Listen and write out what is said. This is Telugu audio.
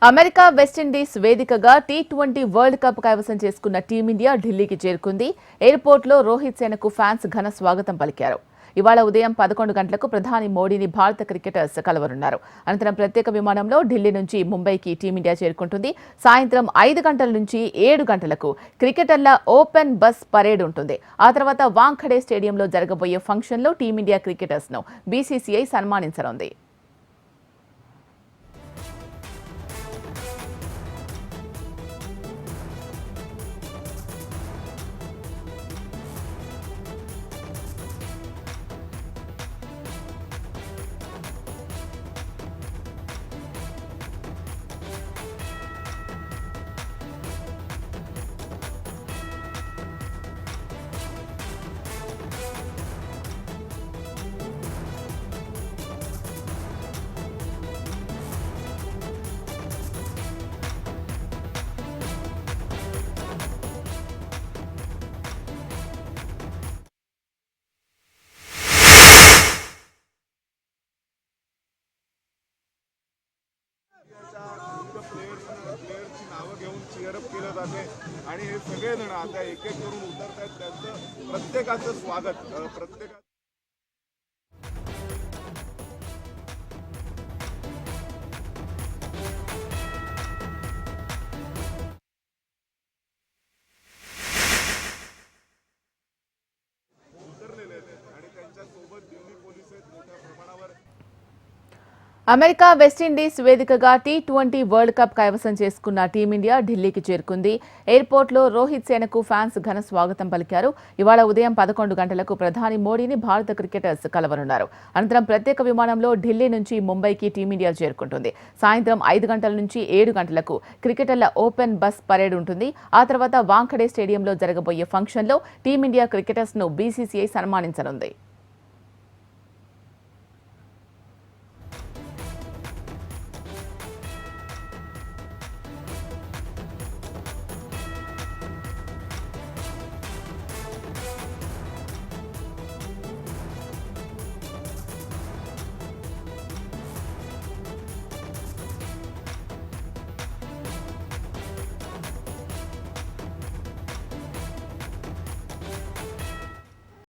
అమెరికా వెస్టిండీస్ వేదికగా టీ20 వరల్డ్ కప్ కైవసం చేసుకున్న టీమిండియా ఢిల్లీకి చేరుకుంది. ఎయిర్పోర్ట్లో రోహిత్ సేనకు ఫ్యాన్స్ ఘన స్వాగతం పలికారు. ఇవాళ ఉదయం 11 గంటలకు ప్రధాని మోడీని భారత క్రికెటర్స్ కలవనున్నారు. అనంతరం ప్రత్యేక విమానంలో ఢిల్లీ నుంచి ముంబైకి టీమిండియా చేరుకుంటుంది. సాయంత్రం 5 గంటల నుంచి 7 గంటలకు క్రికెటర్ల ఓపెన్ బస్ పరేడ్ ఉంటుంది. ఆ తర్వాత వాంఖడే స్టేడియంలో జరగబోయే ఫంక్షన్లో టీమిండియా క్రికెటర్స్ను బీసీసీఐ సన్మానించనుంది. प्लेयरची नावं घेऊन चीअरअप केलं जाते आणि हे सगळेजण आता एक एक करून उतरत आहेत. त्यांचं प्रत्येकाचं स्वागत प्रत्येका उतरलेले आहेत आणि त्यांच्यासोबत दिल्ली पोलीस आहेत मोठ्या प्रमाणावर. అమెరికా వెస్టిండీస్ వేదికగా టీ20 వరల్డ్ కప్ కైవసం చేసుకున్న టీమిండియా ఢిల్లీకి చేరుకుంది. ఎయిర్పోర్ట్లో రోహిత్ సేనకు ఫ్యాన్స్ ఘన స్వాగతం పలికారు. ఇవాళ ఉదయం 11 గంటలకు ప్రధాని మోడీని భారత క్రికెటర్స్ కలవనున్నారు. అనంతరం ప్రత్యేక విమానంలో ఢిల్లీ నుంచి ముంబైకి టీమిండియా చేరుకుంటుంది. సాయంత్రం 5 గంటల నుంచి 7 గంటలకు క్రికెటర్ల ఓపెన్ బస్ పరేడ్ ఉంటుంది. ఆ తర్వాత వాంఖడే స్టేడియంలో జరగబోయే ఫంక్షన్లో టీమిండియా క్రికెటర్స్ను బీసీసీఐ సన్మానించనుంది.